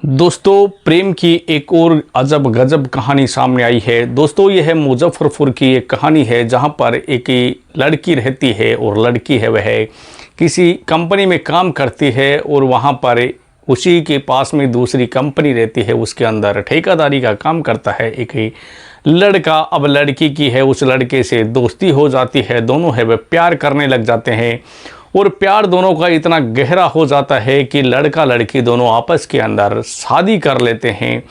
दोस्तों, प्रेम की एक और अजब गजब कहानी सामने आई है। दोस्तों, यह मुजफ्फरपुर की एक कहानी है जहां पर एक लड़की रहती है और लड़की है वह किसी कंपनी में काम करती है और वहां पर उसी के पास में दूसरी कंपनी रहती है, उसके अंदर ठेकेदारी का काम करता है एक लड़का। अब लड़की की है उस लड़के से दोस्ती हो जाती है, दोनों है वह प्यार करने लग जाते हैं और प्यार दोनों का इतना गहरा हो जाता है कि लड़का लड़की दोनों आपस के अंदर शादी कर लेते हैं।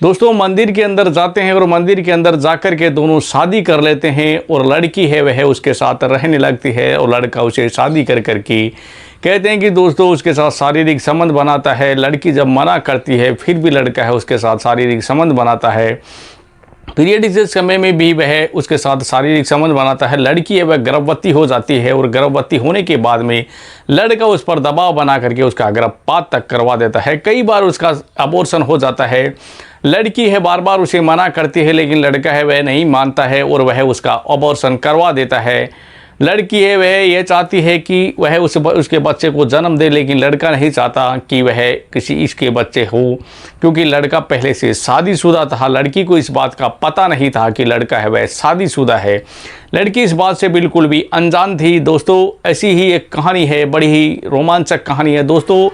दोस्तों, मंदिर के अंदर जाते हैं और मंदिर के अंदर जाकर के दोनों शादी कर लेते हैं और लड़की है वह उसके साथ रहने लगती है और लड़का उसे शादी कर के कहते हैं कि दोस्तों उसके साथ शारीरिक संबंध बनाता है। लड़की जब मना करती है फिर भी लड़का है उसके साथ शारीरिक संबंध बनाता है। पीरियड के समय में भी वह उसके साथ शारीरिक संबंध बनाता है। लड़की है वह गर्भवती हो जाती है और गर्भवती होने के बाद में लड़का उस पर दबाव बना करके उसका गर्भपात तक करवा देता है। कई बार उसका अबॉर्शन हो जाता है। लड़की है बार बार उसे मना करती है लेकिन लड़का है वह नहीं मानता है और वह उसका अबॉर्शन करवा देता है। लड़की है वह यह चाहती है कि वह उसके बच्चे को जन्म दे, लेकिन लड़का नहीं चाहता कि वह किसी इसके बच्चे हो, क्योंकि लड़का पहले से शादीशुदा था। लड़की को इस बात का पता नहीं था कि लड़का है वह शादीशुदा है। लड़की इस बात से बिल्कुल भी अनजान थी। दोस्तों, ऐसी ही एक कहानी है, बड़ी ही रोमांचक कहानी है। दोस्तों,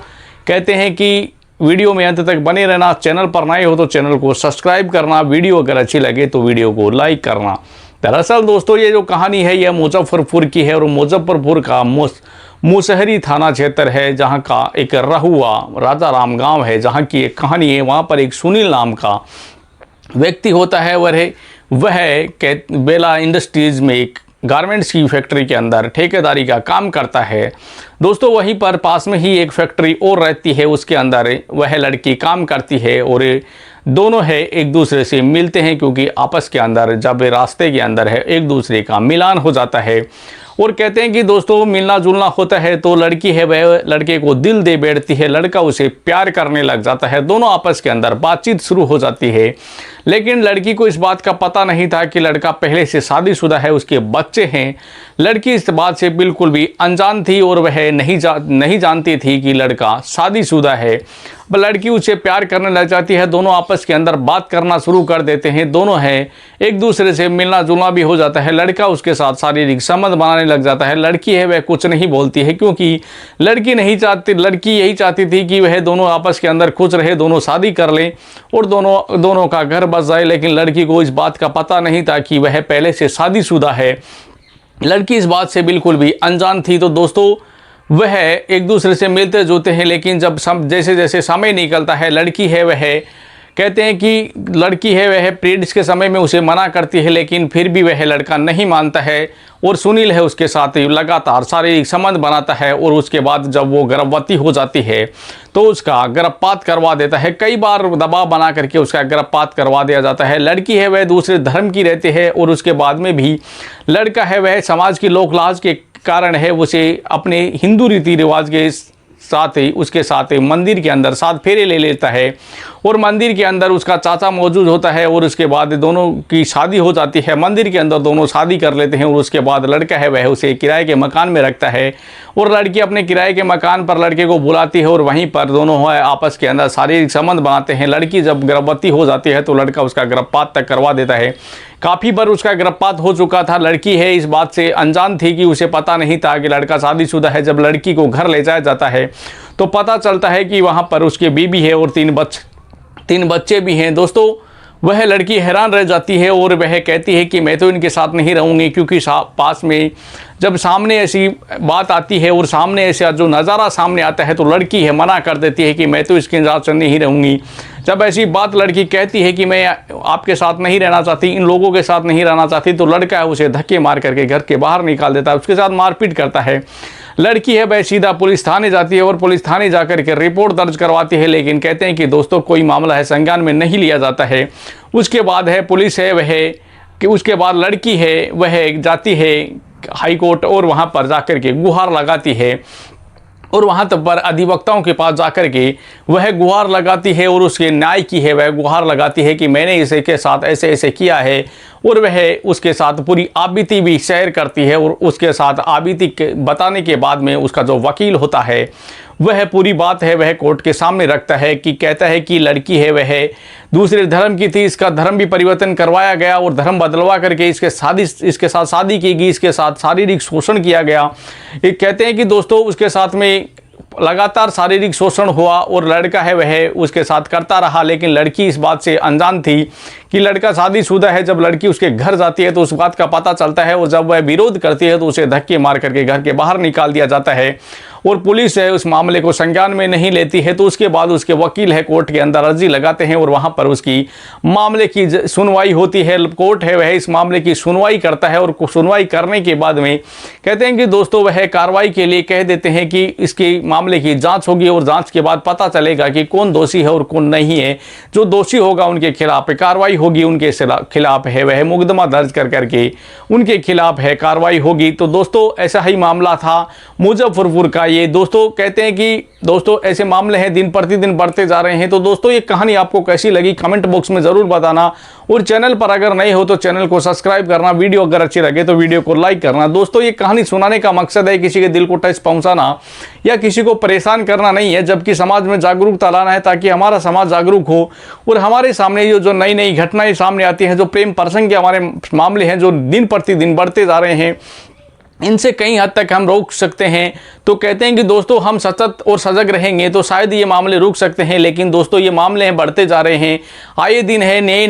कहते हैं कि वीडियो में अंत तक बने रहना। चैनल पर नए हो तो चैनल को सब्सक्राइब करना, वीडियो अगर अच्छी लगे तो वीडियो को लाइक करना। दरअसल दोस्तों, ये जो कहानी है यह मुजफ्फरपुर की है और मुजफ्फरपुर का मुसहरी थाना क्षेत्र है, जहां का एक रहुआ राजा राम गांव है, जहां की एक कहानी है। वहां पर एक सुनील नाम का व्यक्ति होता है। वह बेला इंडस्ट्रीज में एक गारमेंट्स की फैक्ट्री के अंदर ठेकेदारी का काम करता है। दोस्तों, वहीं पर पास में ही एक फैक्ट्री और रहती है, उसके अंदर वह लड़की काम करती है और दोनों है एक दूसरे से मिलते हैं, क्योंकि आपस के अंदर जब रास्ते के अंदर है एक दूसरे का मिलान हो जाता है। और कहते हैं कि दोस्तों मिलना जुलना होता है तो लड़की है वह लड़के को दिल दे बैठती है, लड़का उसे प्यार करने लग जाता है, दोनों आपस के अंदर बातचीत शुरू हो जाती है। लेकिन लड़की को इस बात का पता नहीं था कि लड़का पहले से शादीशुदा है, उसके बच्चे हैं। लड़की इस बात से बिल्कुल भी अनजान थी और वह नहीं जानती थी कि लड़का शादीशुदा है। लड़की उसे प्यार करने लग जाती है, दोनों आपस के अंदर बात करना शुरू कर देते हैं, दोनों हैं एक दूसरे से मिलना जुलना भी हो जाता है। लड़का उसके साथ शारीरिक संबंध बनाने लग जाता है। लड़की है वह कुछ नहीं बोलती है, क्योंकि लड़की यही चाहती थी कि वह दोनों आपस के अंदर खुश रहे, दोनों शादी कर लें और दोनों का घर बस जाए। लेकिन लड़की को इस बात का पता नहीं था कि वह पहले से शादीशुदा है। लड़की इस बात से बिल्कुल भी अनजान थी। तो दोस्तों, वह एक दूसरे से मिलते जुलते हैं, लेकिन जब जैसे जैसे समय निकलता है, लड़की है वह कहते हैं कि लड़की है वह पीरियड्स के समय में उसे मना करती है, लेकिन फिर भी वह लड़का नहीं मानता है और सुनील है उसके साथ लगातार शारीरिक संबंध बनाता है। और उसके बाद जब वो गर्भवती हो जाती है तो उसका गर्भपात करवा देता है। कई बार दबाव बना करके उसका गर्भपात करवा दिया जाता है। लड़की है वह दूसरे धर्म की रहती है और उसके बाद में भी लड़का है वह समाज की लोक लाज के कारण है उसे अपने हिंदू रीति रिवाज के साथ ही उसके साथ मंदिर के अंदर 7 फेरे ले लेता है और मंदिर के अंदर उसका चाचा मौजूद होता है और उसके बाद दोनों की शादी हो जाती है। मंदिर के अंदर दोनों शादी कर लेते हैं और उसके बाद लड़का है वह उसे किराए के मकान में रखता है और लड़की अपने किराए के मकान पर लड़के को बुलाती है और वहीं पर दोनों आपस के अंदर शारीरिक संबंध बनाते हैं। लड़की जब गर्भवती हो जाती है तो लड़का उसका गर्भपात तक करवा देता है। काफ़ी बार उसका गर्भपात हो चुका था। लड़की है इस बात से अनजान थी कि उसे पता नहीं था कि लड़का शादीशुदा है। जब लड़की को घर ले जाया जाता है तो पता चलता है कि वहाँ पर उसके बीबी है और 3 बच्चे भी हैं। दोस्तों, वह लड़की हैरान रह जाती है और वह कहती है कि मैं तो इनके साथ नहीं रहूँगी, क्योंकि पास में जब सामने ऐसी बात आती है और सामने ऐसा जो नज़ारा सामने आता है तो लड़की है मना कर देती है कि मैं तो इसके साथ नहीं रहूँगी। जब ऐसी बात लड़की कहती है कि मैं आपके साथ नहीं रहना चाहती, इन लोगों के साथ नहीं रहना चाहती, तो लड़का है उसे धक्के मार करके घर के बाहर निकाल देता है, उसके साथ मारपीट करता है। लड़की है वह सीधा पुलिस थाने जाती है और पुलिस थाने जाकर के रिपोर्ट दर्ज करवाती है, लेकिन कहते हैं कि दोस्तों कोई मामला है संज्ञान में नहीं लिया जाता है। उसके बाद है पुलिस है वह कि उसके बाद लड़की है वह जाती है हाई कोर्ट और वहाँ पर जाकर के गुहार लगाती है और वहाँ तक पर अधिवक्ताओं के पास जाकर के वह गुहार लगाती है और उसके न्याय की है वह गुहार लगाती है कि मैंने इसे के साथ ऐसे ऐसे किया है और वह उसके साथ पूरी आबिती भी शेयर करती है। और उसके साथ आबिती के बताने के बाद में उसका जो वकील होता है वह पूरी बात है वह कोर्ट के सामने रखता है कि कहता है कि लड़की है वह दूसरे धर्म की थी, इसका धर्म भी परिवर्तन करवाया गया और धर्म बदलवा करके इसके साथ शादी की गई, इसके साथ शारीरिक शोषण किया गया। ये कहते हैं कि दोस्तों उसके साथ में लगातार शारीरिक शोषण हुआ और लड़का है वह उसके साथ करता रहा, लेकिन लड़की इस बात से अनजान थी कि लड़का शादीशुदा है। जब लड़की उसके घर जाती है तो उस बात का पता चलता है और जब वह विरोध करती है तो उसे धक्के मार करके घर के बाहर निकाल दिया जाता है और पुलिस है उस मामले को संज्ञान में नहीं लेती है। तो उसके बाद उसके वकील है कोर्ट के अंदर अर्जी लगाते हैं और वहां पर उसकी मामले की सुनवाई होती है। कोर्ट है वह इस मामले की सुनवाई करता है और सुनवाई करने के बाद में कहते हैं कि दोस्तों वह कार्रवाई के लिए कह देते हैं कि इसके मामले की जांच होगी और जांच के बाद पता चलेगा कि कौन दोषी है और कौन नहीं है। जो दोषी होगा उनके खिलाफ कार्रवाई होगी, उनके खिलाफ है वह मुकदमा दर्ज कर करके उनके खिलाफ है कार्रवाई होगी। तो दोस्तों ऐसा ही मामला था मुजफ्फरपुर का। ये दोस्तों कहते हैं कि दोस्तों ऐसे मामले हैं दिन प्रतिदिन बढ़ते जा रहे हैं। तो दोस्तों ये कहानी आपको कैसी लगी कमेंट बॉक्स में ज़रूर बताना और चैनल पर अगर नए हो तो चैनल को सब्सक्राइब करना, वीडियो अगर अच्छी लगे तो वीडियो को लाइक करना। दोस्तों ये कहानी सुनाने का मकसद है किसी के दिल को ठेस पहुंचाना या किसी को परेशान करना नहीं है, जबकि समाज में जागरूकता लाना है ताकि हमारा समाज जागरूक हो और हमारे सामने जो नई नई घटनाएं सामने आती हैं, जो प्रेम प्रसंग के हमारे मामले हैं जो दिन प्रतिदिन बढ़ते जा रहे हैं, इनसे कई हद तक हम रोक सकते हैं। तो कहते हैं कि दोस्तों हम सतत और सजग रहेंगे तो शायद ये मामले रुक सकते हैं। लेकिन दोस्तों ये मामले हैं बढ़ते जा रहे हैं, आए दिन है नए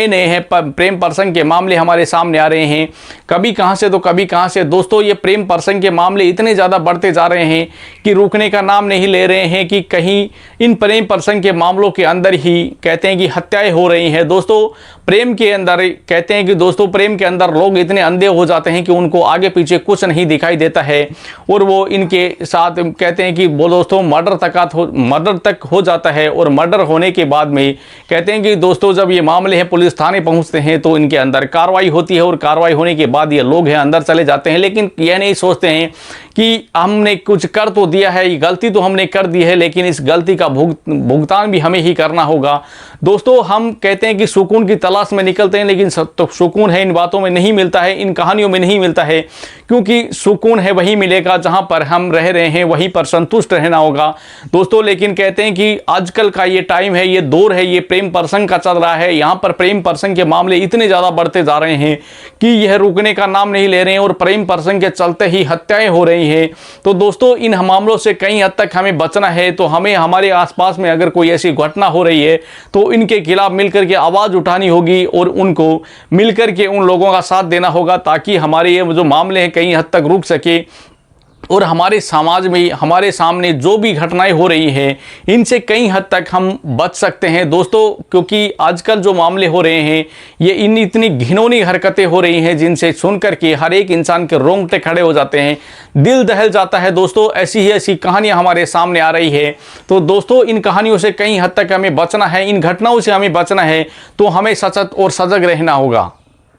नए हैं प्रेम प्रसंग के मामले हमारे सामने आ रहे हैं, कभी कहाँ से तो कभी कहाँ से। दोस्तों ये प्रेम प्रसंग के मामले इतने ज़्यादा बढ़ते जा रहे हैं कि रुकने का नाम नहीं ले रहे हैं कि कहीं इन प्रेम प्रसंग के मामलों के अंदर ही कहते हैं कि हत्याएं हो रही हैं। दोस्तों प्रेम के अंदर कहते हैं कि दोस्तों प्रेम के अंदर लोग इतने अंधे हो जाते हैं कि उनको आगे पीछे कुछ नहीं दिखाई देता है और वो इनके साथ कहते हैं कि वो दोस्तों मर्डर तक हो जाता है। और मर्डर होने के बाद में कहते हैं कि दोस्तों जब ये मामले हैं पुलिस थाने पहुंचते हैं तो इनके अंदर कार्रवाई होती है और कार्रवाई होने के बाद ये लोग हैं अंदर चले जाते हैं, लेकिन यह नहीं सोचते हैं कि हमने कुछ कर तो दिया है, गलती तो हमने कर दी है, लेकिन इस गलती का भुगतान भी हमें ही करना होगा। दोस्तों हम कहते हैं कि सुकून की तलाश में निकलते हैं, लेकिन तो सुकून है इन बातों में नहीं मिलता है, इन कहानियों में नहीं मिलता है, क्योंकि सुकून है वही मिलेगा जहां पर हम रह रहे हैं, वहीं पर संतुष्ट रहना होगा दोस्तों। लेकिन कहते हैं कि आजकल का ये टाइम है, ये दौर है, ये प्रेम प्रसंग का चल रहा है, यहाँ पर प्रेम प्रसंग के मामले इतने ज़्यादा बढ़ते जा रहे हैं कि यह रुकने का नाम नहीं ले रहे हैं और प्रेम प्रसंग के चलते ही हत्याएं हो रही हैं। तो दोस्तों इन मामलों से कई हद तक हमें बचना है। तो हमें हमारे आसपास में अगर कोई ऐसी घटना हो रही है तो इनके खिलाफ मिलकर के आवाज़ उठानी होगी और उनको मिलकर के उन लोगों का साथ देना होगा ताकि हमारे ये जो मामले हैं कई हद तक रुक सके और हमारे समाज में हमारे सामने जो भी घटनाएं हो रही हैं इनसे कई हद तक हम बच सकते हैं दोस्तों। क्योंकि आजकल जो मामले हो रहे हैं ये इतनी घिनौनी हरकतें हो रही हैं जिनसे सुनकर के हर एक इंसान के रोंगटे खड़े हो जाते हैं, दिल दहल जाता है दोस्तों। ऐसी ही ऐसी कहानियां हमारे सामने आ रही है। तो दोस्तों इन कहानियों से कई हद तक हमें बचना है, इन घटनाओं से हमें बचना है, तो हमें सचेत और सजग रहना होगा।